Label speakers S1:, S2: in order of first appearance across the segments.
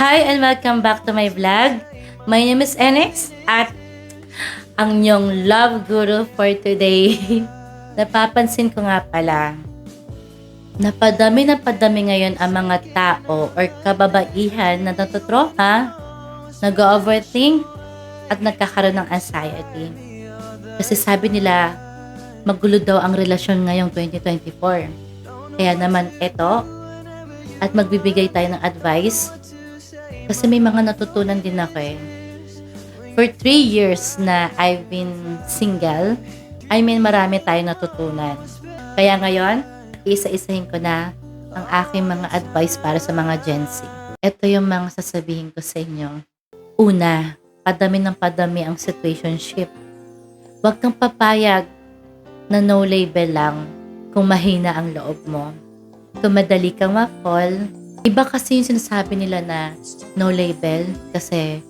S1: Hi and welcome back to my vlog. My name is Enix at ang inyong love guru for today. Napapansin ko nga pala, napadami ngayon ang mga tao or kababaihan na natutropa, nag-overthink at nagkakaroon ng anxiety. Kasi sabi nila, magulo daw ang relasyon ngayong 2024. Kaya naman ito, at magbibigay tayo ng advice. Kasi may mga natutunan din ako eh. For 3 years na I've been single, marami tayong natutunan. Kaya ngayon, isa-isahin ko na ang aking mga advice para sa mga Gen Z. Ito yung mga sasabihin ko sa inyo. Una, padami ang situationship. Huwag kang papayag na no label lang kung mahina ang loob mo. Kung madali kang ma-fall, iba kasi yung sinasabi nila na no label kasi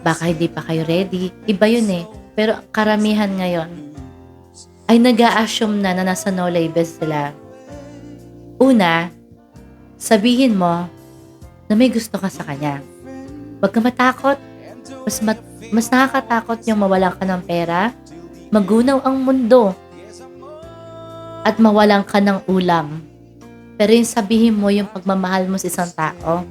S1: baka hindi pa kayo ready. Iba yun eh. Pero karamihan ngayon ay nag-a-assume na nasa no label sila. Una, sabihin mo na may gusto ka sa kanya. Huwag ka matakot. Mas nakakatakot yung mawalan ka ng pera, magunaw ang mundo, at mawalan ka ng ulam. Pero yung sabihin mo yung pagmamahal mo sa isang tao,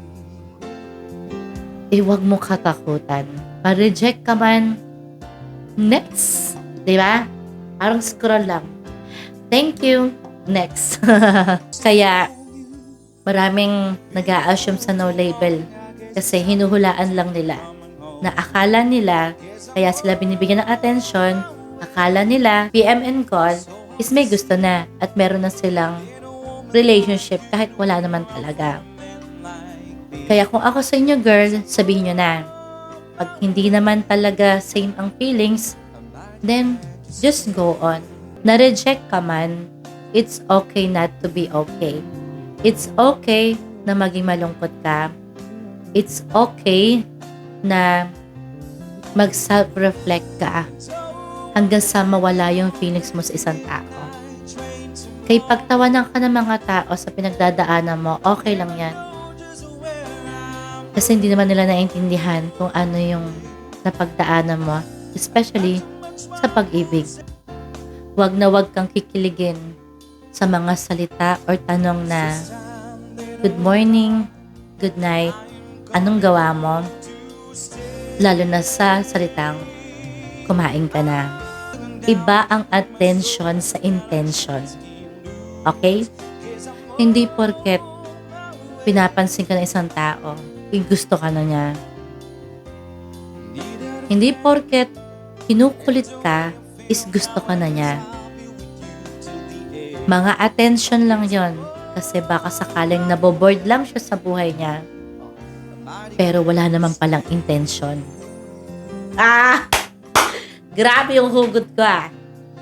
S1: huwag mo katakutan. Pa-reject ka man, next. Diba? Parang scroll lang. Thank you. Next. Kaya, maraming nag-a-assume sa no label kasi hinuhulaan lang nila na akala nila, kaya sila binibigyan ng attention, akala nila, PM and call is may gusto na at meron na silang relationship kahit wala naman talaga. Kaya kung ako sa inyo girl, sabihin nyo na. Pag hindi naman talaga same ang feelings, then just go on. Na-reject ka man, it's okay not to be okay. It's okay na maging malungkot ka. It's okay na mag-self-reflect ka hanggang sa mawala yung feelings mo sa isang tao. Kay pagtawanan ka ng mga tao sa pinagdadaanan mo, okay lang yan. Kasi hindi naman nila naintindihan kung ano yung napagdaanan mo, especially sa pag-ibig. Huwag na huwag kang kikiligin sa mga salita or tanong na, good morning, good night, anong gawa mo? Lalo na sa salitang, kumain ka na. Iba ang attention sa intention. Okay? Hindi porket pinapansin ka ng isang tao, gusto ka na niya. Hindi porket kinukulit ka, is gusto ka na niya. Mga attention lang yon kasi baka sakaling naboboard lang siya sa buhay niya. Pero wala naman palang intention. Grabe yung hugot ko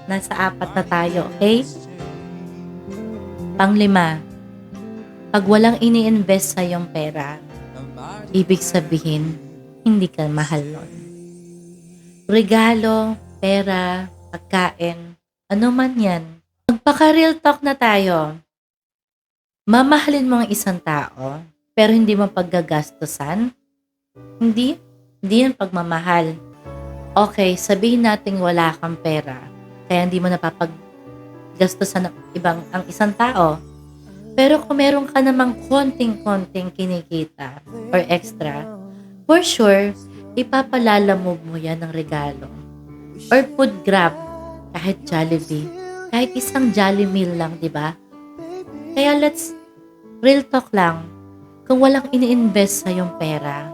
S1: Nasa 4 na tayo, okay? Panglima, pag walang ini-invest sa iyong pera, ibig sabihin, hindi ka mahal nun. Regalo, pera, pagkain, ano man yan. Magpaka-real talk na tayo. Mamahalin mo ang isang tao, pero hindi mo paggagastusan? Hindi yan pagmamahal. Okay, sabihin natin wala kang pera, kaya hindi mo napapaggastusan ng ang isang tao. Pero kung meron ka namang konting kinikita or extra, for sure, ipapalalamove mo yan ng regalo. Or food grab, kahit Jollibee, kahit isang Jolly meal lang, di ba? Kaya let's real talk lang. Kung walang ini-invest sa yung pera,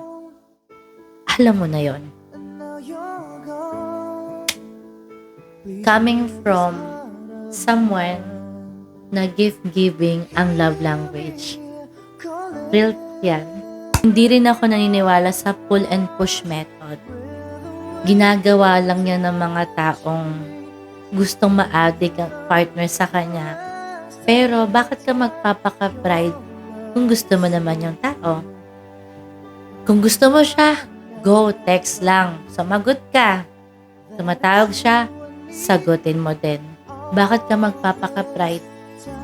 S1: alam mo na yon. Coming from someone na gift-giving ang love language. Real yan. Hindi rin ako naniniwala sa pull and push method. Ginagawa lang yan ng mga taong gustong ma-addict ang partner sa kanya. Pero bakit ka magpapaka-pride kung gusto mo naman yung tao? Kung gusto mo siya, go, text lang. Sumagot ka. Tumatawag siya, sagutin mo din. Bakit ka magpapaka-pride?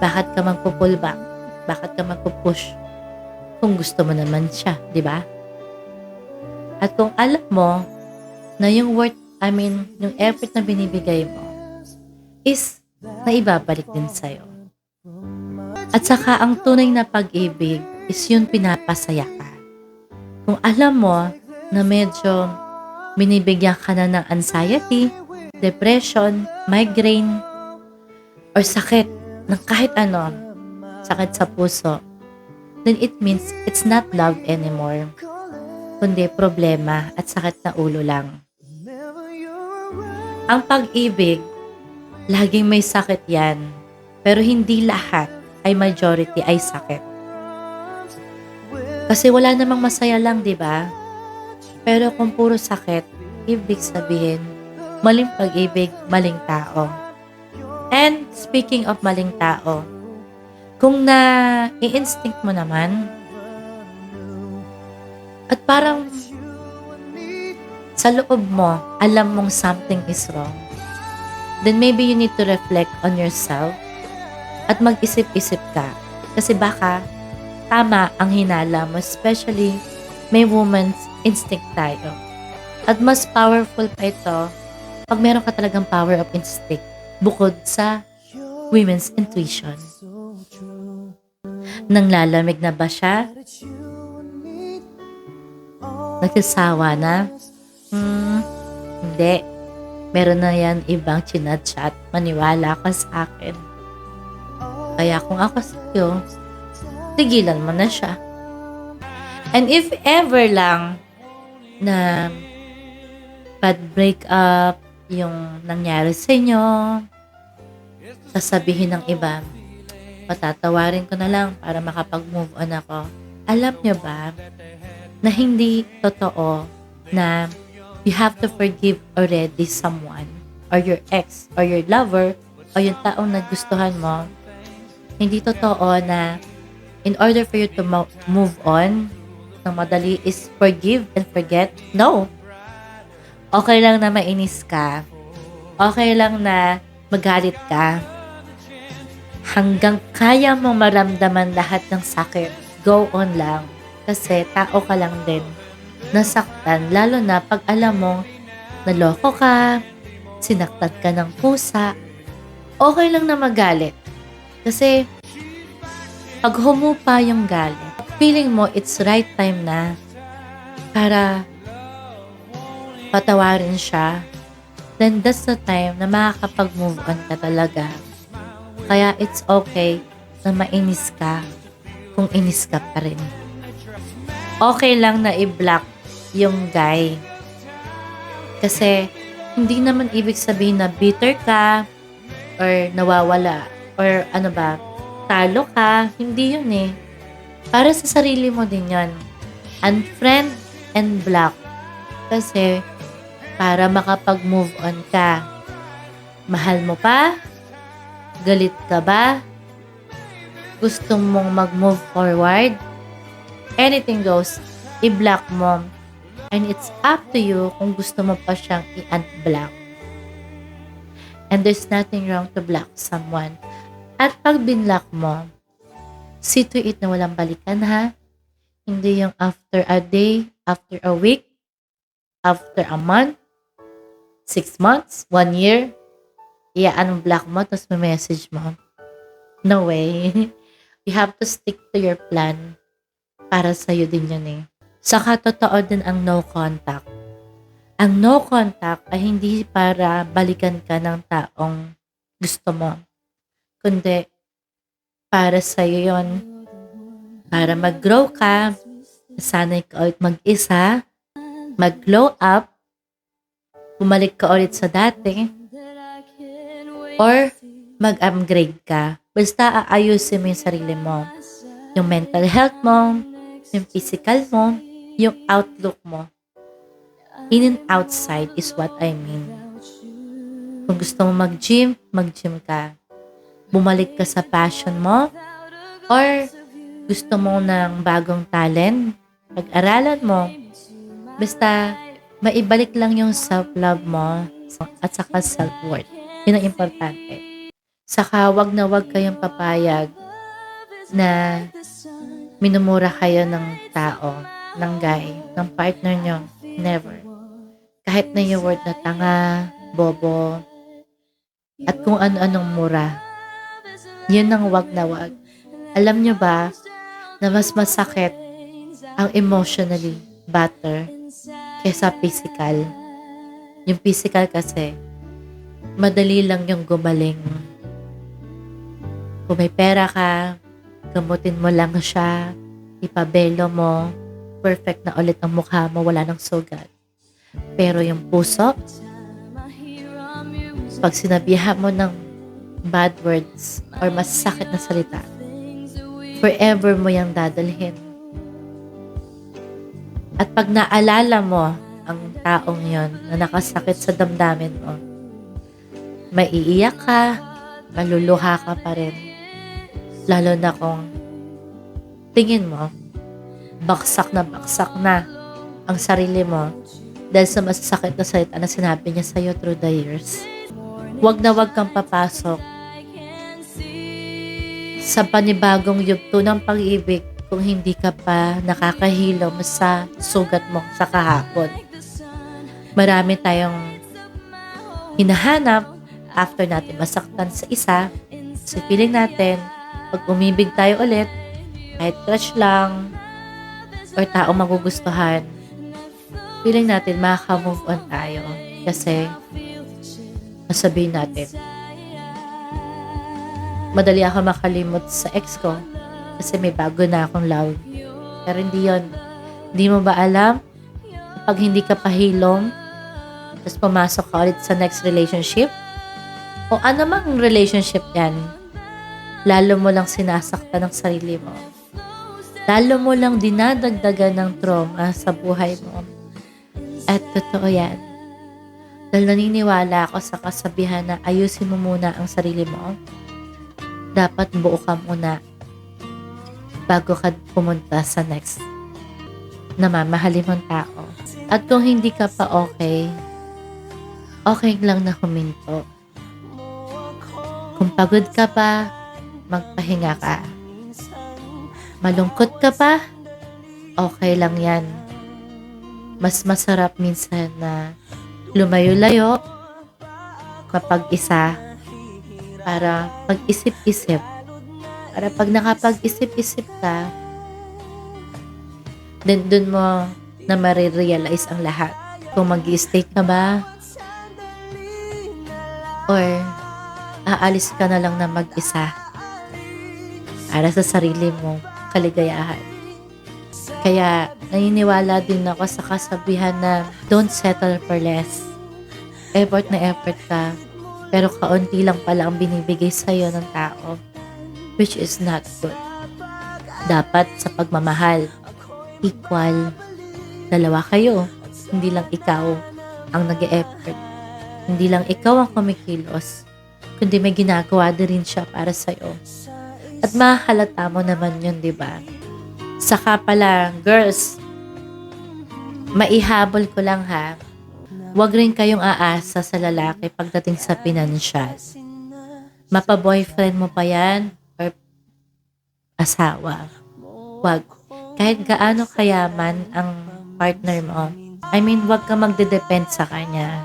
S1: Bakit ka magpo-pull back? Bakit ka magpo-push? kung gusto mo naman siya, di ba? At kung alam mo na yung yung effort na binibigay mo is naibabalik din sa'yo. At saka ang tunay na pag-ibig is yun pinapasaya ka. Kung alam mo na medyo binibigyan ka na ng anxiety, depression, migraine, or sakit ng kahit ano, sakit sa puso, then it means it's not love anymore, kundi problema at sakit na ulo lang. Ang pag-ibig, laging may sakit yan, pero hindi lahat ay majority ay sakit. Kasi wala namang masaya lang, di ba? Pero kung puro sakit, ibig sabihin, maling pag-ibig, maling tao. And speaking of maling tao, kung i-instinct mo naman, at parang sa loob mo, alam mong something is wrong, then maybe you need to reflect on yourself at mag-isip-isip ka. Kasi baka tama ang hinala mo, especially may woman's instinct tayo. At mas powerful pa ito pag meron ka talagang power of instinct bukod sa women's intuition. Nang lalamig na ba siya? Nagsasawa na? Hindi. Meron na yan ibang chinat-chat. Maniwala ka sa akin. Kaya kung ako sa'yo, tigilan mo na siya. And if ever lang na bad breakup yung nangyari sa inyo, sasabihin ng iba, patatawarin ko na lang para makapag-move on ako. Alam niyo ba na hindi totoo na you have to forgive already someone or your ex or your lover o yung taong nagustuhan mo? Hindi totoo na in order for you to move on ng madali is forgive and forget? No. Okay lang na mainis ka. Okay lang na magalit ka. Hanggang kaya mong maramdaman lahat ng sakit, go on lang. Kasi tao ka lang din. Nasaktan, lalo na pag alam mong naloko ka, sinaktan ka ng pusa, okay lang na magalit. Kasi pag humupa yung galit, feeling mo it's right time na para patawarin siya, then that's the time na makakapag-move on ka talaga. Kaya it's okay na mainis ka kung inis ka pa rin. Okay lang na i-block yung guy. Kasi hindi naman ibig sabihin na bitter ka or nawawala or ano ba, talo ka. Hindi yun eh. Para sa sarili mo din yun. Unfriend and block. Kasi para makapag-move on ka. Mahal mo pa? Galit ka ba? Gusto mong mag-move forward? Anything goes. I-block mo. And it's up to you kung gusto mo pa siyang i-unblock. And there's nothing wrong to block someone. At pag binlock mo, see to it na walang balikan ha. Hindi yung after a day, after a week, after a month, 6 months, 1 year, i-unblock mo, tapos may message mo. No way. You have to stick to your plan. Para sa'yo din yun eh. Saka totoo din ang no contact. Ang no contact ay hindi para balikan ka ng taong gusto mo. Kundi para sa'yo yun. Para mag-grow ka, sanay ka ulit mag-isa, mag-glow up, bumalik ka ulit sa dati, or mag-upgrade ka. Basta aayusin mo yung sarili mo. Yung mental health mo, yung physical mo, yung outlook mo. In and outside is what I mean. Kung gusto mo mag-gym ka. Bumalik ka sa passion mo, or gusto mo ng bagong talent, pag-aralan mo. Basta maibalik lang yung self-love mo at saka self-worth. Yun ang importante. Saka wag na wag kayong papayag na minumura kayo ng tao, ng guy, ng partner nyo. Never. Kahit na yung word na tanga, bobo, at kung ano-anong mura. Yun ang wag na wag. Alam nyo ba na mas masakit ang emotionally batter kesa physical? Yung physical kasi, madali lang yung gumaling. Kung may pera ka, gamutin mo lang siya, ipabelo mo, perfect na ulit ang mukha mo, wala nang sugat. Pero yung puso, pag sinabihan mo ng bad words or masakit na salita, forever mo yung dadalhin. At pag naalala mo ang taong yon na nakasakit sa damdamin mo, maiiyak ka, maluluha ka pa rin. Lalo na kung tingin mo, baksak na ang sarili mo dahil sa masasakit na salita na sinabi niya sa'yo through the years. Huwag na huwag kang papasok sa panibagong yugto ng pag-ibig kung hindi ka pa nakakahilom sa sugat mo sa kahapon. Marami tayong hinahanap after natin masaktan sa isa, sa feeling natin, pag umibig tayo ulit, kahit crush lang, or tao magugustuhan, feeling natin makaka-move on tayo. Kasi, masabihin natin, madali ako makalimot sa ex ko kasi may bago na akong love. Pero hindi yun. Hindi mo ba alam? Kapag hindi ka pahilom, tapos pumasok ka ulit sa next relationship, o ano mang relationship yan, lalo mo lang sinasaktan ng sarili mo. Lalo mo lang dinadagdagan ng trauma sa buhay mo. At totoo yan. Dahil naniniwala ako sa kasabihan na ayusin mo muna ang sarili mo. Dapat buo ka muna bago ka pumunta sa next na mamahalin mong tao. At kung hindi ka pa okay, okay lang na huminto. Kung pagod ka pa, magpahinga ka. Malungkot ka pa, okay lang yan. Mas masarap minsan na lumayo-layo kapag isa para pag-isip-isip. Para pag nakapag-isip-isip ka, dun mo na marirealize ang lahat. Kung mag-i-stay ka ba or aalis ka na lang na mag-isa para sa sarili mong kaligayahan. Kaya naniniwala din ako sa kasabihan na don't settle for less. Effort na effort ka, pero kaunti lang pala ang binibigay sa'yo ng tao, which is not good. Dapat sa pagmamahal, equal. Dalawa kayo, hindi lang ikaw ang nag-e-effort. Hindi lang ikaw ang kumikilos, kundi may ginagawa din rin siya para sa'yo. At mahalata mo naman yun, di ba? Saka pala, girls, maihabol ko lang ha, huwag rin kayong aasa sa lalaki pagdating sa pinansyal. Mapa-boyfriend mo pa yan or asawa. Huwag. Kahit gaano kayaman ang partner mo, I mean, huwag ka magde-depend sa kanya.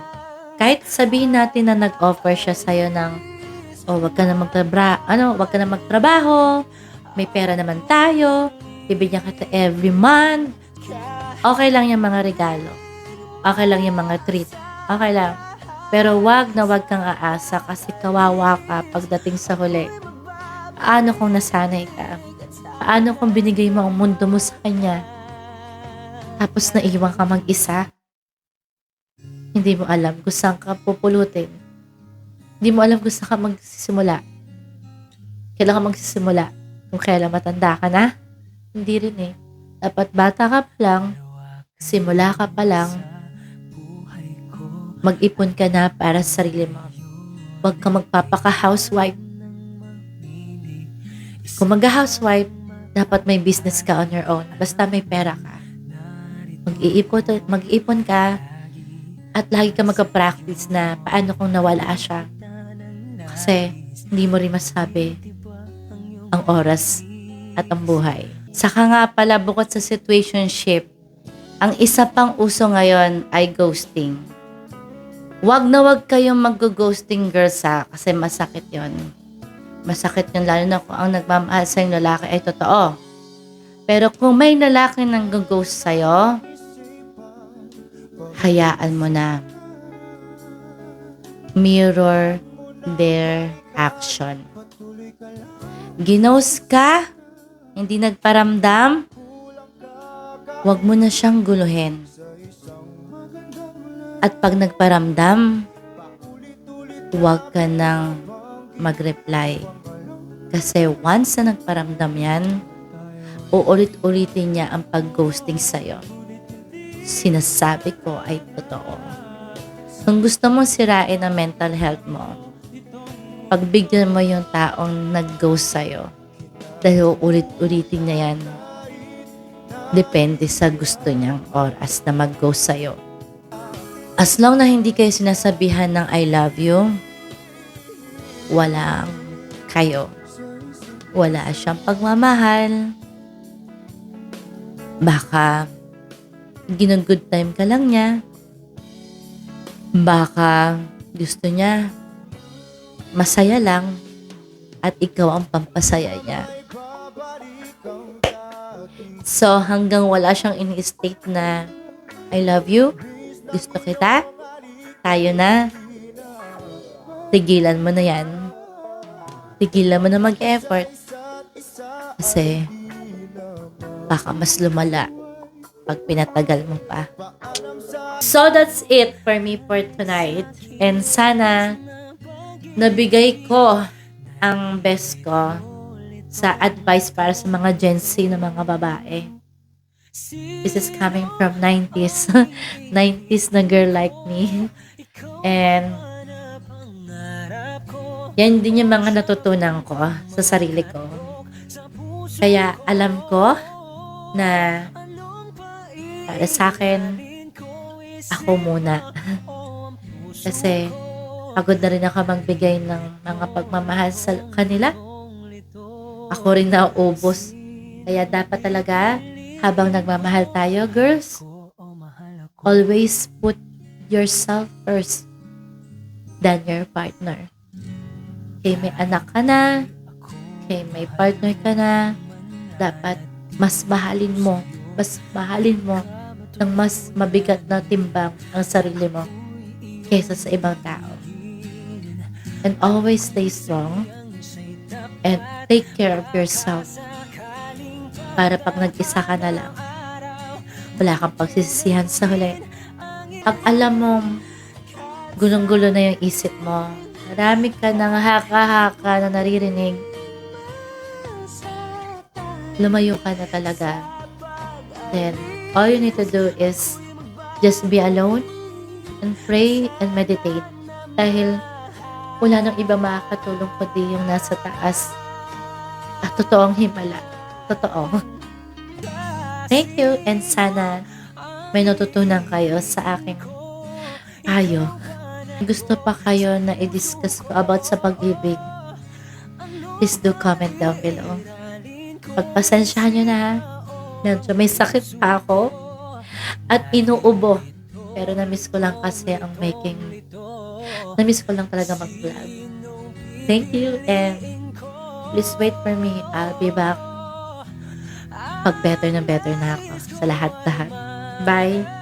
S1: Kahit sabihin natin na nag-offer siya sa'yo ng huwag ka na magtrabaho, may pera naman tayo, bibigyan kita every month. Okay lang yung mga regalo. Okay lang yung mga treat. Okay lang. Pero wag na wag kang aasa kasi kawawa ka pagdating sa huli. Paano kung nasanay ka? Paano kung binigay mo ang mundo mo sa kanya? Tapos naiwan ka mag-isa? Hindi mo alam kung saan ka pupulutin. Hindi mo alam kung saan ka magsisimula. Kailan ka magsisimula? Kung kailan matanda ka na? Hindi rin eh. Dapat bata ka pa lang, simula ka pa lang, mag-ipon ka na para sa sarili mo. Huwag ka magpapaka-housewife. Kung mag-housewife, dapat may business ka on your own. Basta may pera ka. Mag-iipon ka at lagi ka mag-practice na paano kung nawala siya. Kasi hindi mo rin masabi ang oras at ang buhay. Saka nga pala bukod sa situationship, ang isa pang uso ngayon ay ghosting. Wag na wag kayong mag-ghosting girls ha, kasi masakit yon. Masakit yun lalo na kung ang nagmamahal sa yung lalaki ay totoo. Pero kung may lalaki nang ghost sa'yo, hayaan mo na. Mirror their action. Ginost ka, hindi nagparamdam, wag mo na siyang guluhin. At pag nagparamdam, wag ka nang mag-reply. Kasi once na nagparamdam yan, uulit-ulitin niya ang pag-ghosting sa'yo. Sinasabi ko ay totoo. Kung gusto mong sirain ang mental health mo, pagbigyan mo yung taong nag-ghost sa'yo. Dahil uulit-ulitin niya yan. Depende sa gusto niyang oras na mag-ghost sa'yo. As long na hindi kayo sinasabihan ng I love you, walang kayo. Wala siyang pagmamahal. Baka gina-good time ka lang niya. Baka gusto niya masaya lang at ikaw ang pampasaya niya. So hanggang wala siyang ini-state na I love you, gusto kita, tayo na, tigilan mo na yan. Tigilan mo na mag-effort. Kasi baka mas lumala pag pinatagal mo pa. So that's it for me for tonight. And sana nabigay ko ang best ko sa advice para sa mga Gen Z na mga babae. This is coming from 90s. 90s na girl like me. And yan din yung mga natutunan ko sa sarili ko. Kaya alam ko na para sa akin, ako muna. Kasi pagod na rin ako magbigay ng mga pagmamahal sa kanila. Ako rin nauubos. Kaya dapat talaga, habang nagmamahal tayo, girls, always put yourself first than your partner. Kaya may anak ka na, kaya may partner ka na, dapat mas mahalin mo ng mas mabigat na timbang ang sarili mo kaysa sa ibang tao. And always stay strong and take care of yourself para pag nag-isa ka na lang, wala kang pagsisisihan sa huli. Pag alam mong gulong-gulo na yung isip mo, marami ka ng haka-haka na naririnig, lumayo ka na talaga. Then, all you need to do is just be alone and pray and meditate. Dahil wala nang iba makakatulong kundi yung nasa taas at totoong himala. Totoo. Thank you and sana may natutunan kayo sa aking payo. Gusto pa kayo na i-discuss ko about sa pag-ibig, please do comment down below. Pagpasensyahan nyo na ha. Medyo may sakit pa ako at inuubo. Pero na-miss ko lang kasi ang making. Na-miss ko lang talaga mag-vlog. Thank you and please wait for me. I'll be back pag better na ako sa lahat-lahat. Bye!